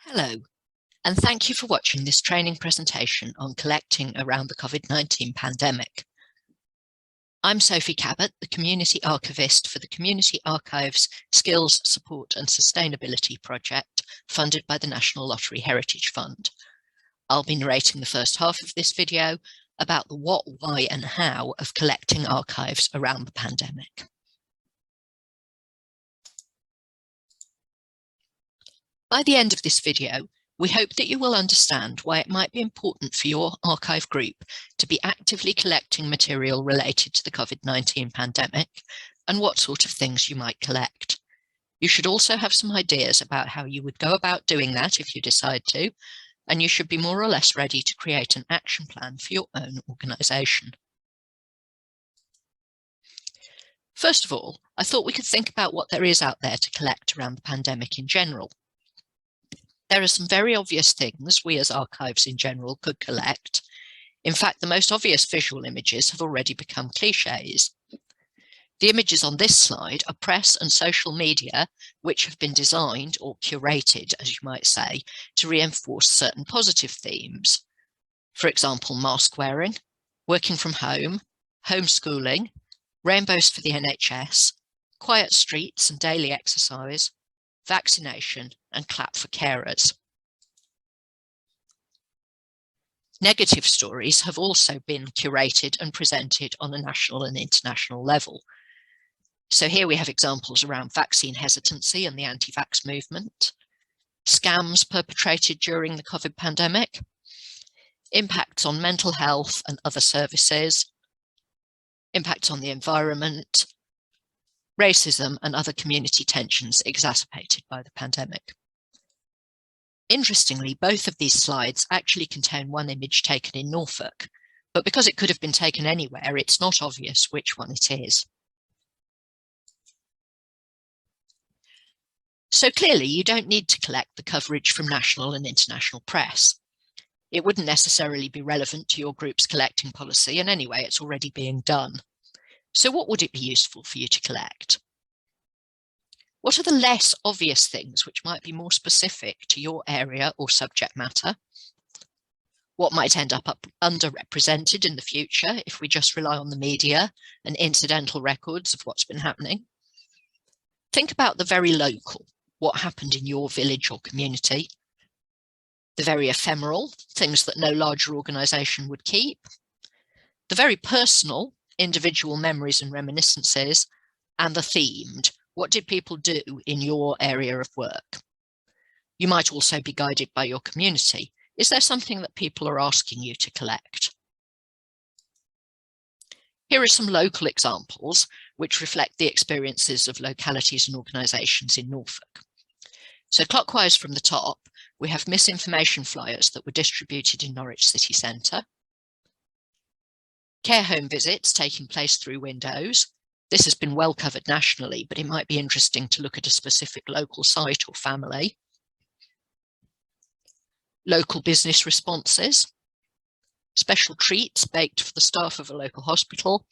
Hello, and thank you for watching this training presentation on collecting around the COVID-19 pandemic. I'm Sophie Cabot, the Community Archivist for the Community Archives Skills, Support and Sustainability Project funded by the National Lottery Heritage Fund. I'll be narrating the first half of this video about the what, why and how of collecting archives around the pandemic. By the end of this video, we hope that you will understand why it might be important for your archive group to be actively collecting material related to the COVID-19 pandemic and what sort of things you might collect. You should also have some ideas about how you would go about doing that if you decide to, and you should be more or less ready to create an action plan for your own organisation. First of all, I thought we could think about what there is out there to collect around the pandemic in general. There are some very obvious things we as archives in general could collect. In fact, the most obvious visual images have already become cliches. The images on this slide are press and social media which have been designed or curated, as you might say, to reinforce certain positive themes. For example, mask wearing, working from home, homeschooling, rainbows for the NHS, quiet streets and daily exercise, vaccination and clap for carers. Negative stories have also been curated and presented on a national and international level. So here we have examples around vaccine hesitancy and the anti-vax movement, scams perpetrated during the COVID pandemic, impacts on mental health and other services, impacts on the environment, racism and other community tensions exacerbated by the pandemic. Interestingly, both of these slides actually contain one image taken in Norfolk, but because it could have been taken anywhere, it's not obvious which one it is. So clearly, you don't need to collect the coverage from national and international press. It wouldn't necessarily be relevant to your group's collecting policy, and anyway, it's already being done. So what would it be useful for you to collect? What are the less obvious things which might be more specific to your area or subject matter? What might end up underrepresented in the future if we just rely on the media and incidental records of what's been happening? Think about the very local, what happened in your village or community. The very ephemeral, things that no larger organisation would keep. The very personal, individual memories and reminiscences, and the themed, what did people do in your area of work? You might also be guided by your community. Is there something that people are asking you to collect? Here are some local examples which reflect the experiences of localities and organisations in Norfolk. So clockwise from the top, we have misinformation flyers that were distributed in Norwich city centre. Care home visits taking place through windows. This has been well covered nationally, but it might be interesting to look at a specific local site or family. Local business responses. Special treats baked for the staff of a local hospital.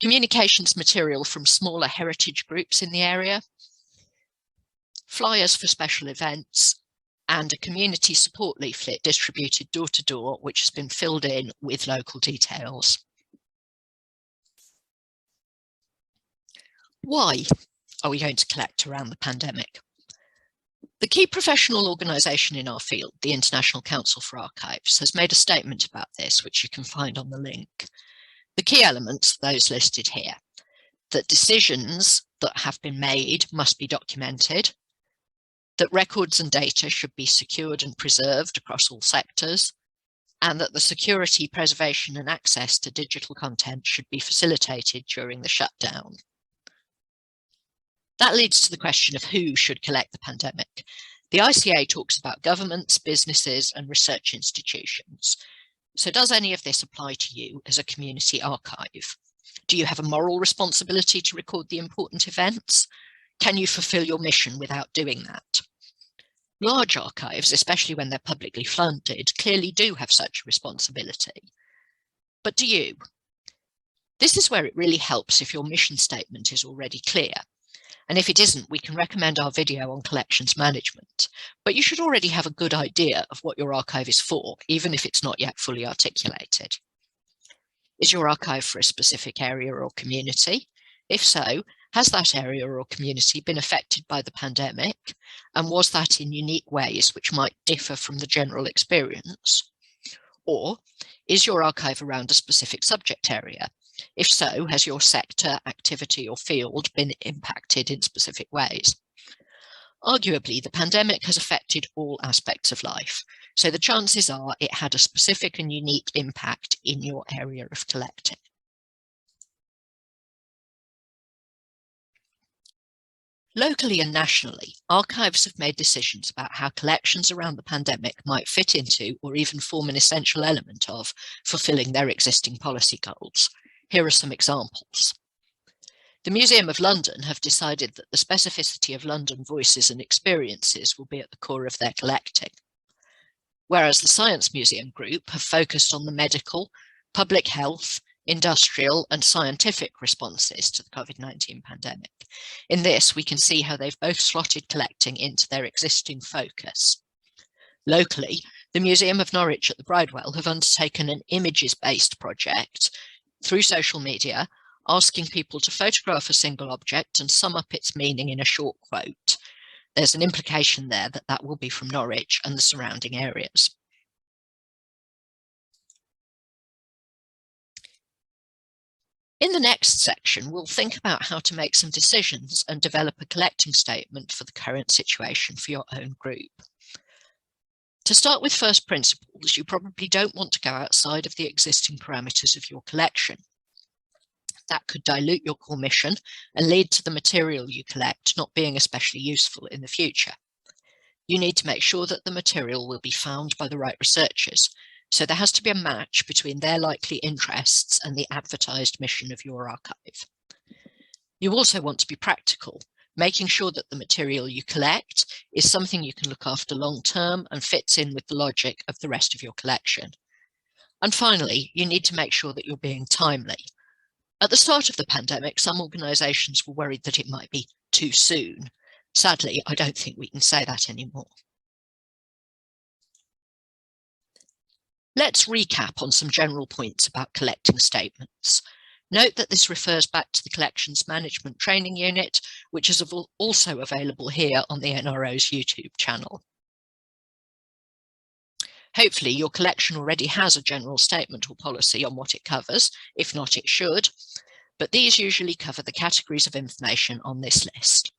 Communications material from smaller heritage groups in the area. Flyers for special events. And a community support leaflet distributed door to door, which has been filled in with local details. Why are we going to collect around the pandemic? The key professional organisation in our field, the International Council for Archives, has made a statement about this, which you can find on the link. The key elements are those listed here: that decisions that have been made must be documented, that records and data should be secured and preserved across all sectors, and that the security, preservation and access to digital content should be facilitated during the shutdown. That leads to the question of who should collect the pandemic. The ICA talks about governments, businesses and research institutions. So does any of this apply to you as a community archive? Do you have a moral responsibility to record the important events? Can you fulfill your mission without doing that? Large archives, especially when they're publicly funded, clearly do have such a responsibility. But do you? This is where it really helps if your mission statement is already clear. And if it isn't, we can recommend our video on collections management. But you should already have a good idea of what your archive is for, even if it's not yet fully articulated. Is your archive for a specific area or community? If so, has that area or community been affected by the pandemic? And was that in unique ways which might differ from the general experience? Or is your archive around a specific subject area? If so, has your sector, activity, or field been impacted in specific ways? Arguably, the pandemic has affected all aspects of life, so the chances are it had a specific and unique impact in your area of collecting. Locally and nationally, archives have made decisions about how collections around the pandemic might fit into or even form an essential element of fulfilling their existing policy goals. Here are some examples. The Museum of London have decided that the specificity of London voices and experiences will be at the core of their collecting, whereas the Science Museum Group have focused on the medical, public health, industrial and scientific responses to the COVID-19 pandemic. In this, we can see how they've both slotted collecting into their existing focus. Locally, the Museum of Norwich at the Bridewell have undertaken an images-based project through social media, asking people to photograph a single object and sum up its meaning in a short quote. There's an implication there that that will be from Norwich and the surrounding areas. In the next section, we'll think about how to make some decisions and develop a collecting statement for the current situation for your own group. To start with first principles, you probably don't want to go outside of the existing parameters of your collection. That could dilute your core mission and lead to the material you collect not being especially useful in the future. You need to make sure that the material will be found by the right researchers, so there has to be a match between their likely interests and the advertised mission of your archive. You also want to be practical, making sure that the material you collect is something you can look after long term and fits in with the logic of the rest of your collection. And finally, you need to make sure that you're being timely. At the start of the pandemic, some organisations were worried that it might be too soon. Sadly, I don't think we can say that anymore. Let's recap on some general points about collecting statements. Note that this refers back to the Collections Management Training Unit, which is also available here on the NRO's YouTube channel. Hopefully your collection already has a general statement or policy on what it covers. If not, it should, but these usually cover the categories of information on this list.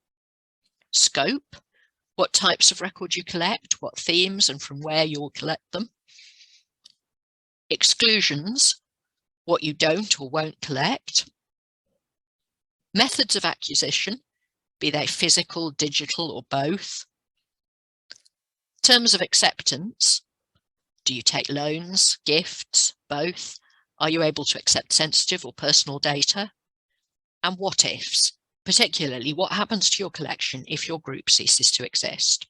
Scope, what types of records you collect, what themes and from where you'll collect them. Exclusions, what you don't or won't collect. Methods of acquisition, be they physical, digital or both. Terms of acceptance, do you take loans, gifts, both? Are you able to accept sensitive or personal data? And what ifs, particularly what happens to your collection if your group ceases to exist?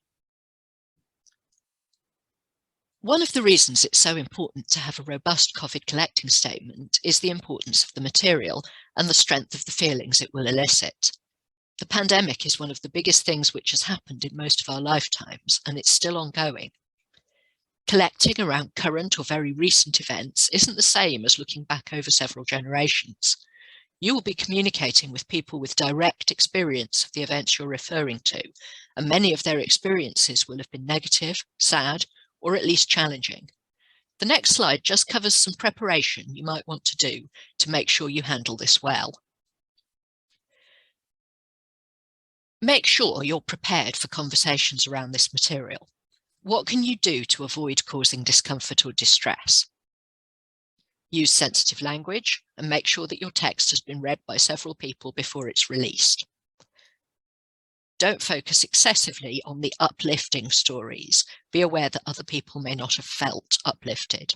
One of the reasons it's so important to have a robust COVID collecting statement is the importance of the material and the strength of the feelings it will elicit. The pandemic is one of the biggest things which has happened in most of our lifetimes, and it's still ongoing. Collecting around current or very recent events isn't the same as looking back over several generations. You will be communicating with people with direct experience of the events you're referring to, and many of their experiences will have been negative, sad, or at least challenging. The next slide just covers some preparation you might want to do to make sure you handle this well. Make sure you're prepared for conversations around this material. What can you do to avoid causing discomfort or distress? Use sensitive language and make sure that your text has been read by several people before it's released. Don't focus excessively on the uplifting stories. Be aware that other people may not have felt uplifted.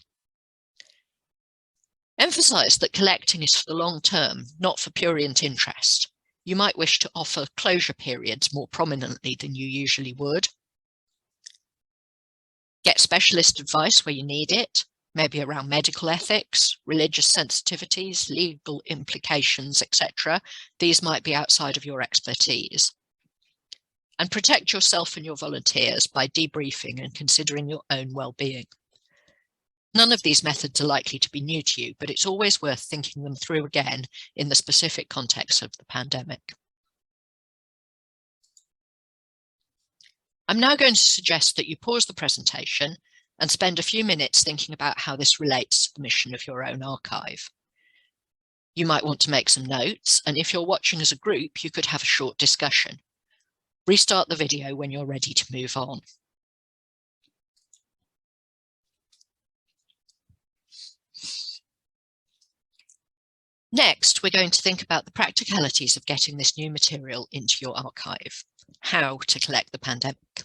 Emphasize that collecting is for the long term, not for prurient interest. You might wish to offer closure periods more prominently than you usually would. Get specialist advice where you need it, maybe around medical ethics, religious sensitivities, legal implications, etc. These might be outside of your expertise. And protect yourself and your volunteers by debriefing and considering your own well-being. None of these methods are likely to be new to you, but it's always worth thinking them through again in the specific context of the pandemic. I'm now going to suggest that you pause the presentation and spend a few minutes thinking about how this relates to the mission of your own archive. You might want to make some notes, and if you're watching as a group, you could have a short discussion. Restart the video when you're ready to move on. Next, we're going to think about the practicalities of getting this new material into your archive, how to collect the pandemic.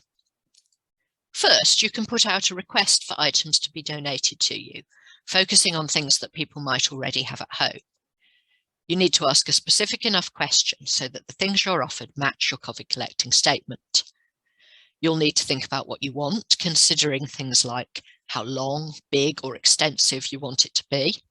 First, you can put out a request for items to be donated to you, focusing on things that people might already have at home. You need to ask a specific enough question so that the things you're offered match your COVID collecting statement. You'll need to think about what you want, considering things like how long, big, or extensive you want it to be.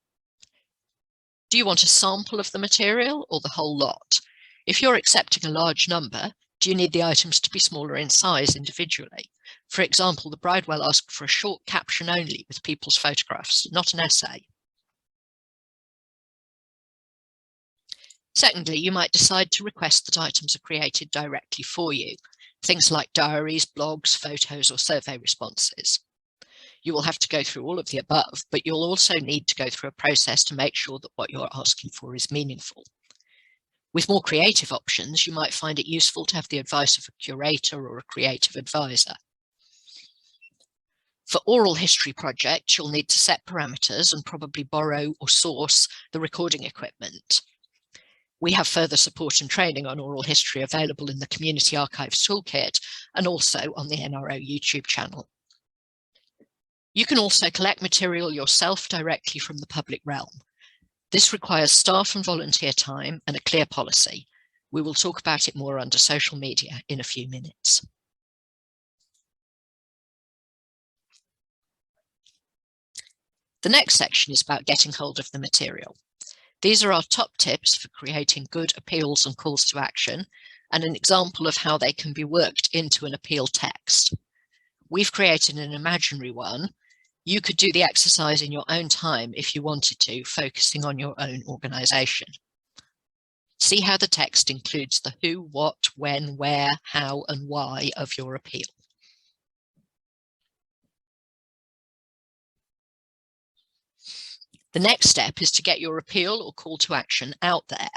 Do you want a sample of the material or the whole lot? If you're accepting a large number, do you need the items to be smaller in size individually? For example, the Bridewell asked for a short caption only with people's photographs, not an essay. Secondly, you might decide to request that items are created directly for you, things like diaries, blogs, photos, or survey responses. You will have to go through all of the above, but you'll also need to go through a process to make sure that what you're asking for is meaningful. With more creative options, you might find it useful to have the advice of a curator or a creative advisor. For oral history projects, you'll need to set parameters and probably borrow or source the recording equipment. We have further support and training on oral history available in the Community Archives Toolkit and also on the NRO YouTube channel. You can also collect material yourself directly from the public realm. This requires staff and volunteer time and a clear policy. We will talk about it more under social media in a few minutes. The next section is about getting hold of the material. These are our top tips for creating good appeals and calls to action, and an example of how they can be worked into an appeal text. We've created an imaginary one. You could do the exercise in your own time if you wanted to, focusing on your own organisation. See how the text includes the who, what, when, where, how, and why of your appeal. The next step is to get your appeal or call to action out there.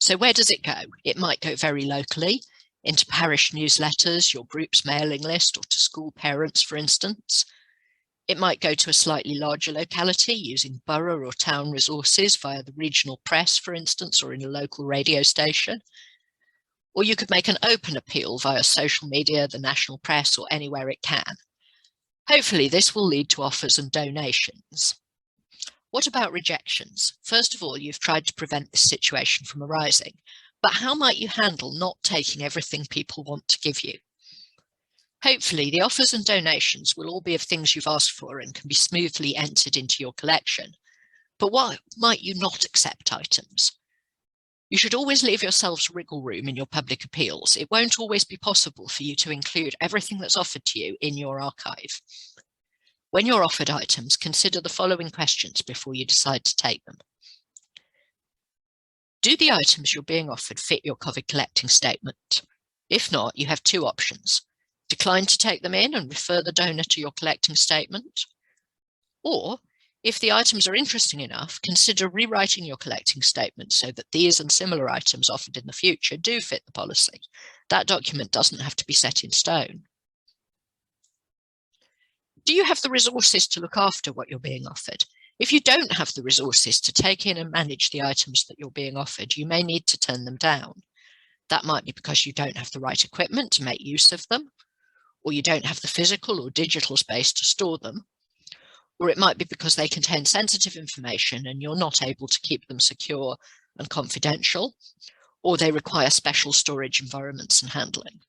So where does it go? It might go very locally, into parish newsletters, your group's mailing list, or to school parents, for instance. It might go to a slightly larger locality using borough or town resources via the regional press, for instance, or in a local radio station. Or you could make an open appeal via social media, the national press, or anywhere it can. Hopefully this will lead to offers and donations. What about rejections? First of all, you've tried to prevent this situation from arising, but how might you handle not taking everything people want to give you? Hopefully, the offers and donations will all be of things you've asked for and can be smoothly entered into your collection. But why might you not accept items? You should always leave yourselves wriggle room in your public appeals. It won't always be possible for you to include everything that's offered to you in your archive. When you're offered items, consider the following questions before you decide to take them. Do the items you're being offered fit your COVID collecting statement? If not, you have two options. Decline to take them in and refer the donor to your collecting statement. Or, if the items are interesting enough, consider rewriting your collecting statement so that these and similar items offered in the future do fit the policy. That document doesn't have to be set in stone. Do you have the resources to look after what you're being offered? If you don't have the resources to take in and manage the items that you're being offered, you may need to turn them down. That might be because you don't have the right equipment to make use of them, or you don't have the physical or digital space to store them, or it might be because they contain sensitive information and you're not able to keep them secure and confidential, or they require special storage environments and handling.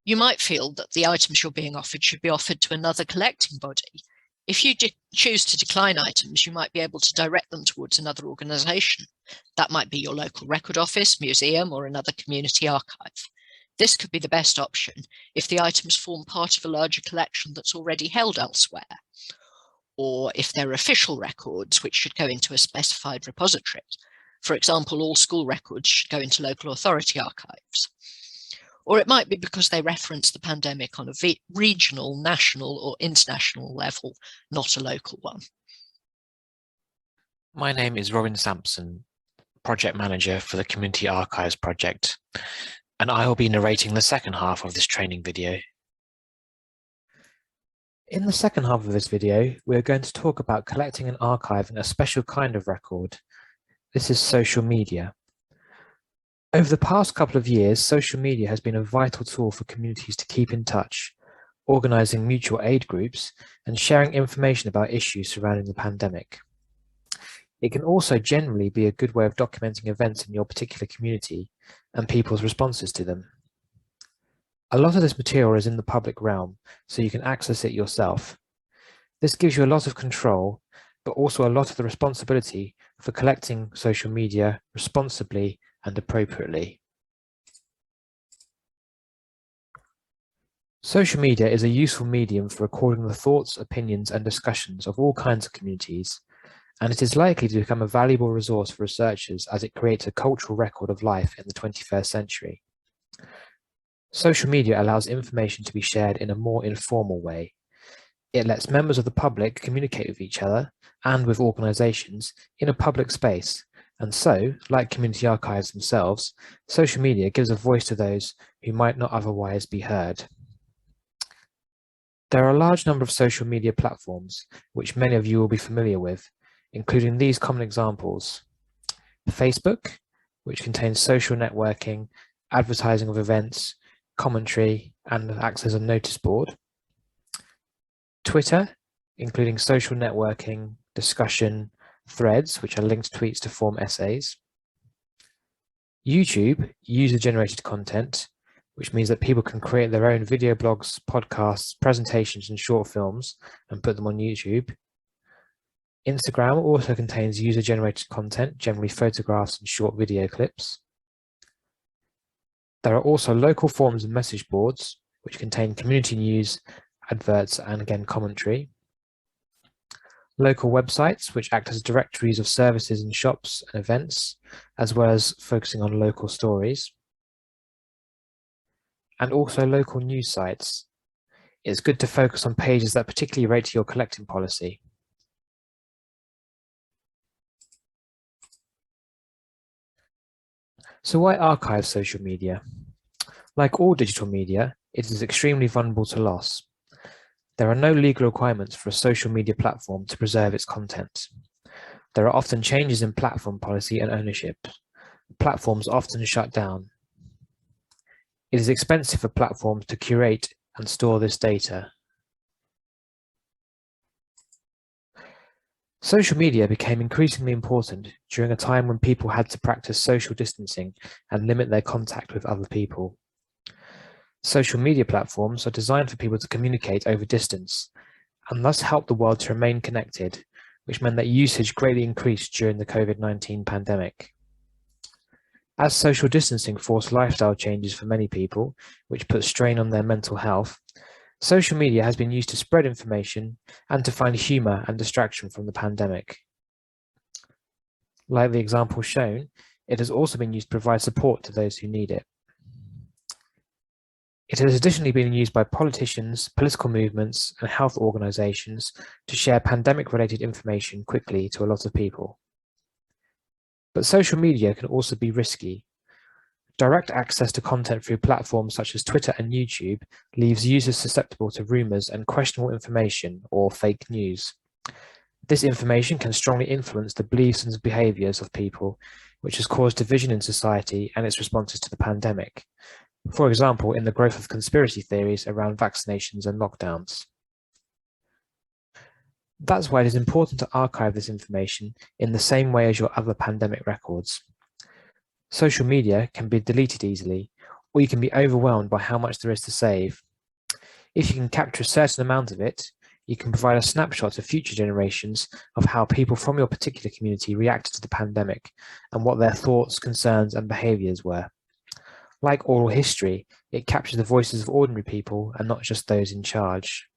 You might feel that the items you're being offered should be offered to another collecting body. If you choose to decline items, you might be able to direct them towards another organisation. That might be your local record office, museum, or another community archive. This could be the best option if the items form part of a larger collection that's already held elsewhere, or if they're official records which should go into a specified repository. For example, all school records should go into local authority archives. Or it might be because they reference the pandemic on a regional, national, or international level, not a local one. My name is Robin Sampson, Project Manager for the Community Archives Project, and I will be narrating the second half of this training video. In the second half of this video, we are going to talk about collecting and archiving a special kind of record. This is social media. Over the past couple of years, social media has been a vital tool for communities to keep in touch, organising mutual aid groups, and sharing information about issues surrounding the pandemic. It can also generally be a good way of documenting events in your particular community and people's responses to them. A lot of this material is in the public realm, so you can access it yourself. This gives you a lot of control, but also a lot of the responsibility for collecting social media responsibly and appropriately. Social media is a useful medium for recording the thoughts, opinions, and discussions of all kinds of communities, and it is likely to become a valuable resource for researchers as it creates a cultural record of life in the 21st century. Social media allows information to be shared in a more informal way. It lets members of the public communicate with each other and with organisations in a public space. And so, like community archives themselves, social media gives a voice to those who might not otherwise be heard. There are a large number of social media platforms, which many of you will be familiar with, including these common examples. Facebook, which contains social networking, advertising of events, commentary, and acts as a notice board. Twitter, including social networking, discussion, threads, which are linked tweets to form essays. YouTube, user-generated content, which means that people can create their own video blogs, podcasts, presentations, and short films and put them on YouTube. Instagram also contains user-generated content, generally photographs and short video clips. There are also local forums and message boards, which contain community news, adverts, and again commentary. Local websites, which act as directories of services and shops and events, as well as focusing on local stories. And also local news sites. It's good to focus on pages that particularly relate to your collecting policy. So why archive social media? Like all digital media, it is extremely vulnerable to loss. There are no legal requirements for a social media platform to preserve its content. There are often changes in platform policy and ownership. Platforms often shut down. It is expensive for platforms to curate and store this data. Social media became increasingly important during a time when people had to practice social distancing and limit their contact with other people. Social media platforms are designed for people to communicate over distance and thus help the world to remain connected, which meant that usage greatly increased during the COVID-19 pandemic. As social distancing forced lifestyle changes for many people, which put strain on their mental health, social media has been used to spread information and to find humour and distraction from the pandemic. Like the example shown, it has also been used to provide support to those who need it. It has additionally been used by politicians, political movements, and health organisations to share pandemic-related information quickly to a lot of people. But social media can also be risky. Direct access to content through platforms such as Twitter and YouTube leaves users susceptible to rumours and questionable information or fake news. This information can strongly influence the beliefs and behaviours of people, which has caused division in society and its responses to the pandemic. For example, in the growth of conspiracy theories around vaccinations and lockdowns. That's why it is important to archive this information in the same way as your other pandemic records. Social media can be deleted easily, or you can be overwhelmed by how much there is to save. If you can capture a certain amount of it, you can provide a snapshot of future generations of how people from your particular community reacted to the pandemic and what their thoughts, concerns, and behaviours were. Like oral history, it captures the voices of ordinary people and not just those in charge.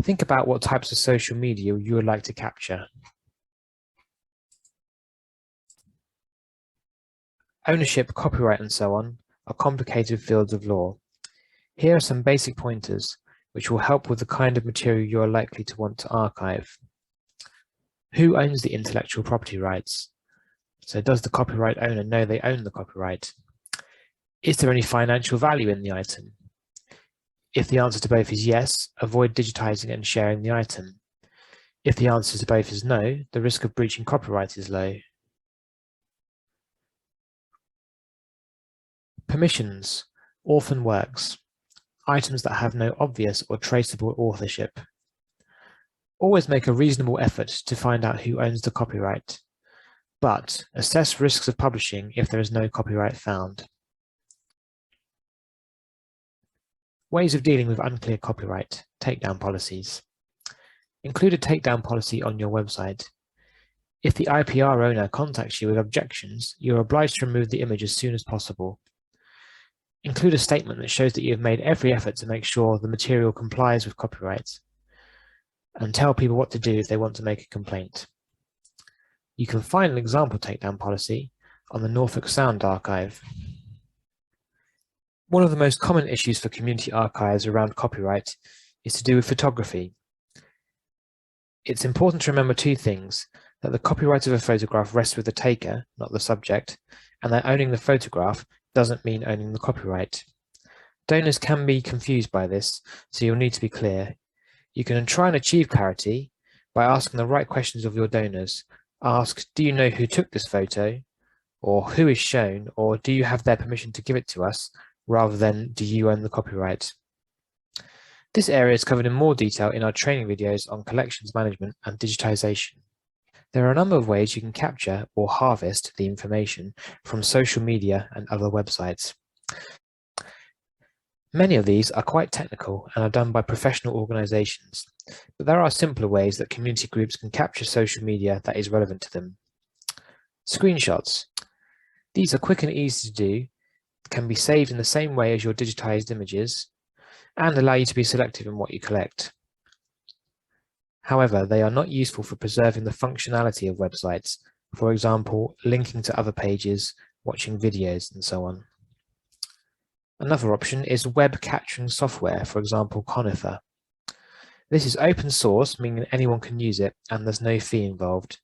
Think about what types of social media you would like to capture. Ownership, copyright, and so on are complicated fields of law. Here are some basic pointers which will help with the kind of material you are likely to want to archive. Who owns the intellectual property rights? So does the copyright owner know they own the copyright? Is there any financial value in the item? If the answer to both is yes, avoid digitizing and sharing the item. If the answer to both is no, the risk of breaching copyright is low. Permissions, orphan works, items that have no obvious or traceable authorship. Always make a reasonable effort to find out who owns the copyright, but assess risks of publishing if there is no copyright found. Ways of dealing with unclear copyright, takedown policies. Include a takedown policy on your website. If the IPR owner contacts you with objections, you are obliged to remove the image as soon as possible. Include a statement that shows that you have made every effort to make sure the material complies with copyright, and tell people what to do if they want to make a complaint. You can find an example takedown policy on the Norfolk Sound Archive. One of the most common issues for community archives around copyright is to do with photography. It's important to remember two things: that the copyright of a photograph rests with the taker, not the subject, and that owning the photograph doesn't mean owning the copyright. Donors can be confused by this, so you'll need to be clear. You can try and achieve clarity by asking the right questions of your donors. Ask, do you know who took this photo? Or who is shown? Or do you have their permission to give it to us? Rather than, do you own the copyright? This area is covered in more detail in our training videos on collections management and digitization. There are a number of ways you can capture or harvest the information from social media and other websites. Many of these are quite technical and are done by professional organizations, but there are simpler ways that community groups can capture social media that is relevant to them. Screenshots. These are quick and easy to do, can be saved in the same way as your digitized images, and allow you to be selective in what you collect. However, they are not useful for preserving the functionality of websites, for example, linking to other pages, watching videos, and so on. Another option is web capturing software, for example, Conifer. This is open source, meaning anyone can use it, and there's no fee involved.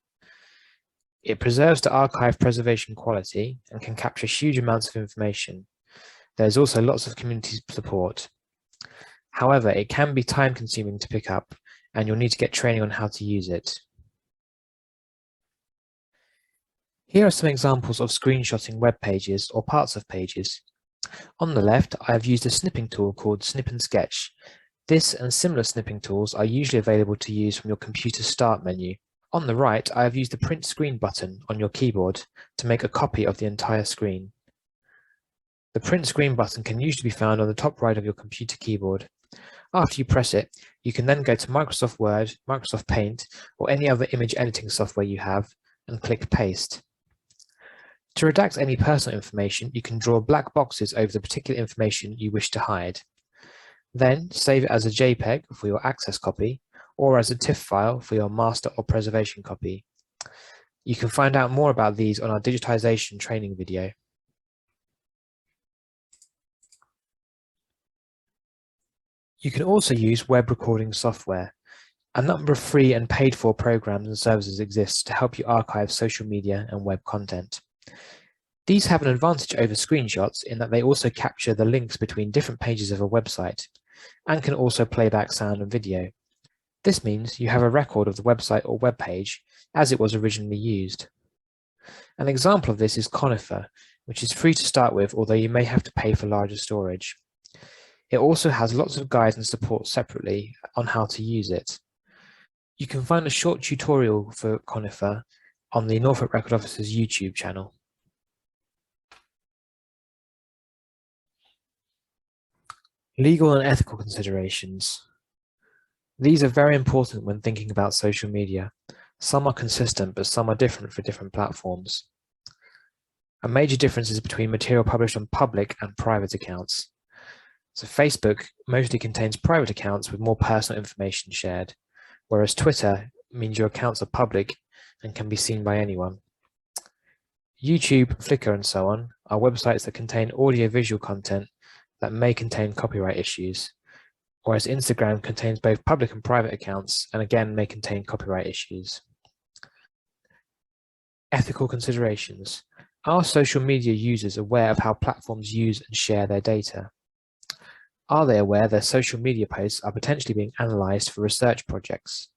It preserves the archive preservation quality and can capture huge amounts of information. There's also lots of community support. However, it can be time-consuming to pick up, and you'll need to get training on how to use it. Here are some examples of screenshotting web pages or parts of pages. On the left, I have used a snipping tool called Snip and Sketch. This and similar snipping tools are usually available to use from your computer's start menu. On the right, I have used the print screen button on your keyboard to make a copy of the entire screen. The print screen button can usually be found on the top right of your computer keyboard. After you press it, you can then go to Microsoft Word, Microsoft Paint, or any other image editing software you have, and click Paste. To redact any personal information, you can draw black boxes over the particular information you wish to hide. Then save it as a JPEG for your access copy, or as a TIFF file for your master or preservation copy. You can find out more about these on our digitization training video. You can also use web recording software. A number of free and paid for programs and services exist to help you archive social media and web content. These have an advantage over screenshots in that they also capture the links between different pages of a website and can also play back sound and video. This means you have a record of the website or web page as it was originally used. An example of this is Conifer, which is free to start with, although you may have to pay for larger storage. It also has lots of guides and support separately on how to use it. You can find a short tutorial for Conifer on the Norfolk Record Office's YouTube channel. Legal and ethical considerations. These are very important when thinking about social media. Some are consistent, but some are different for different platforms. A major difference is between material published on public and private accounts. So Facebook mostly contains private accounts with more personal information shared, whereas Twitter means your accounts are public and can be seen by anyone. YouTube, Flickr, and so on are websites that contain audio-visual content that may contain copyright issues, whereas Instagram contains both public and private accounts and again may contain copyright issues. Ethical considerations. Are social media users aware of how platforms use and share their data? Are they aware their social media posts are potentially being analysed for research projects?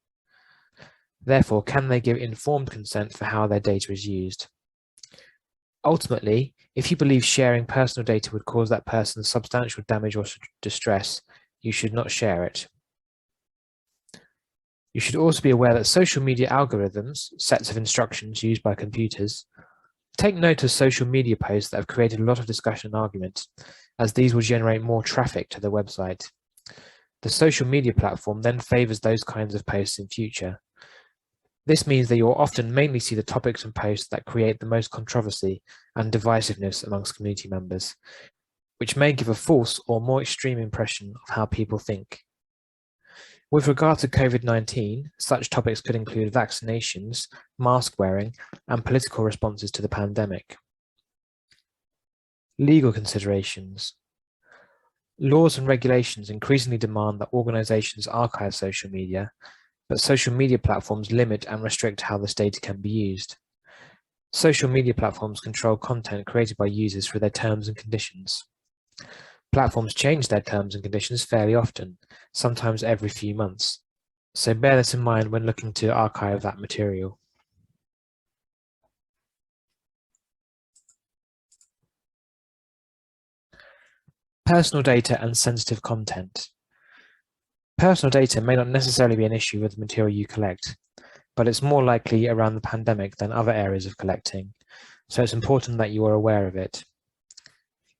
Therefore, can they give informed consent for how their data is used? Ultimately, if you believe sharing personal data would cause that person substantial damage or distress, you should not share it. You should also be aware that social media algorithms, sets of instructions used by computers, take note of social media posts that have created a lot of discussion and argument, as these will generate more traffic to the website. The social media platform then favours those kinds of posts in future. This means that you will often mainly see the topics and posts that create the most controversy and divisiveness amongst community members, which may give a false or more extreme impression of how people think. With regard to COVID-19, such topics could include vaccinations, mask wearing, and political responses to the pandemic. Legal considerations. Laws and regulations increasingly demand that organizations archive social media, but social media platforms limit and restrict how this data can be used. Social media platforms control content created by users through their terms and conditions. Platforms change their terms and conditions fairly often, sometimes every few months. So bear this in mind when looking to archive that material. Personal data and sensitive content. Personal data may not necessarily be an issue with the material you collect, but it's more likely around the pandemic than other areas of collecting, so it's important that you are aware of it.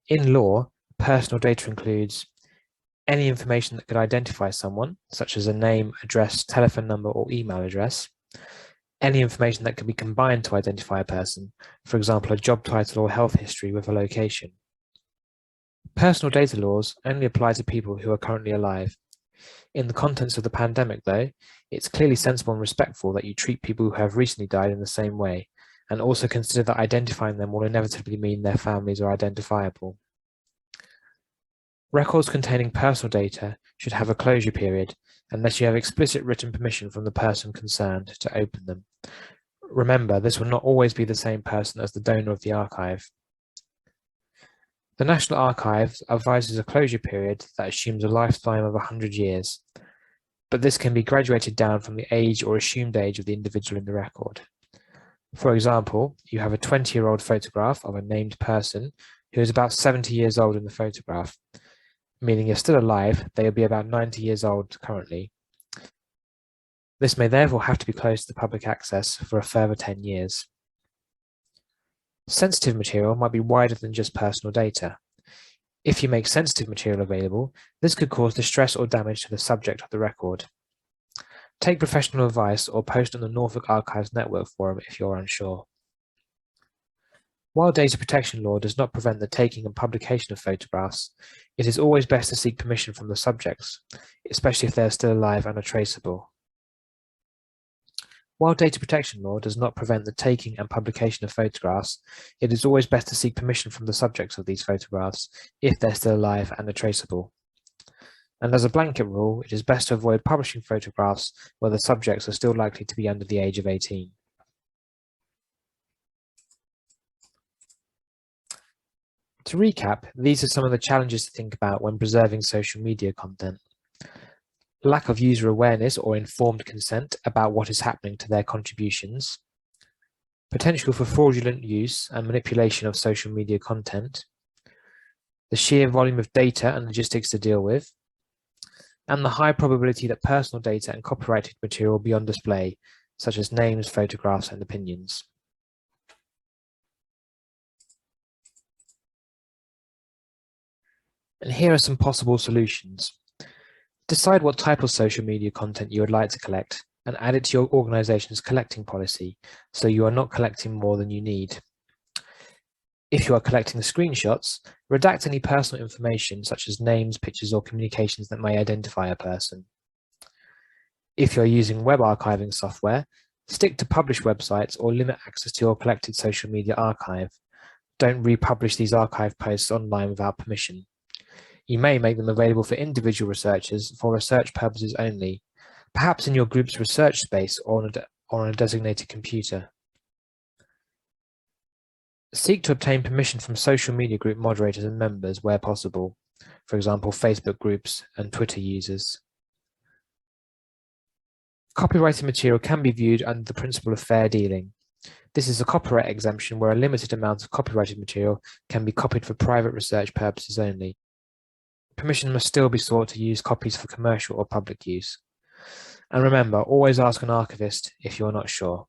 In law, personal data includes any information that could identify someone, such as a name, address, telephone number, or email address, any information that can be combined to identify a person, for example, a job title or health history with a location. Personal data laws only apply to people who are currently alive. In the context of the pandemic, though, it's clearly sensible and respectful that you treat people who have recently died in the same way, and also consider that identifying them will inevitably mean their families are identifiable. Records containing personal data should have a closure period unless you have explicit written permission from the person concerned to open them. Remember, this will not always be the same person as the donor of the archive. The National Archives advises a closure period that assumes a lifetime of 100 years, but this can be graduated down from the age or assumed age of the individual in the record. For example, you have a 20-year-old photograph of a named person who is about 70 years old in the photograph, meaning if still alive, they will be about 90 years old currently. This may therefore have to be closed to public access for a further 10 years. Sensitive material might be wider than just personal data. If you make sensitive material available, this could cause distress or damage to the subject of the record. Take professional advice or post on the Norfolk Archives Network forum if you're unsure. While data protection law does not prevent the taking and publication of photographs, it is always best to seek permission from the subjects, especially if they are still alive and are traceable. While data protection law does not prevent the taking and publication of photographs, it is always best to seek permission from the subjects of these photographs if they're still alive and are traceable. And as a blanket rule, it is best to avoid publishing photographs where the subjects are still likely to be under the age of 18. To recap, these are some of the challenges to think about when preserving social media content. Lack of user awareness or informed consent about what is happening to their contributions, potential for fraudulent use and manipulation of social media content, the sheer volume of data and logistics to deal with, and the high probability that personal data and copyrighted material will be on display, such as names, photographs, and opinions. And here are some possible solutions. Decide what type of social media content you would like to collect and add it to your organization's collecting policy so you are not collecting more than you need. If you are collecting screenshots, redact any personal information such as names, pictures, or communications that may identify a person. If you are using web archiving software, stick to published websites or limit access to your collected social media archive. Don't republish these archive posts online without permission. You may make them available for individual researchers for research purposes only, perhaps in your group's research space or on a designated computer. Seek to obtain permission from social media group moderators and members where possible, for example, Facebook groups and Twitter users. Copyrighted material can be viewed under the principle of fair dealing. This is a copyright exemption where a limited amount of copyrighted material can be copied for private research purposes only. Permission must still be sought to use copies for commercial or public use. And remember, always ask an archivist if you're not sure.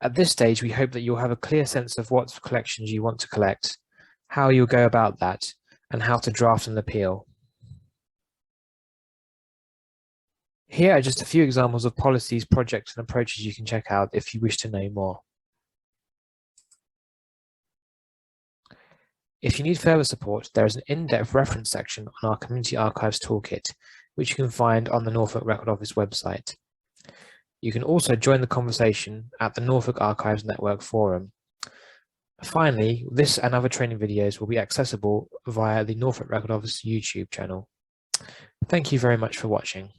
At this stage, we hope that you'll have a clear sense of what collections you want to collect, how you'll go about that, and how to draft an appeal. Here are just a few examples of policies, projects, and approaches you can check out if you wish to know more. If you need further support, there is an in-depth reference section on our Community Archives Toolkit, which you can find on the Norfolk Record Office website. You can also join the conversation at the Norfolk Archives Network forum. Finally, this and other training videos will be accessible via the Norfolk Record Office YouTube channel. Thank you very much for watching.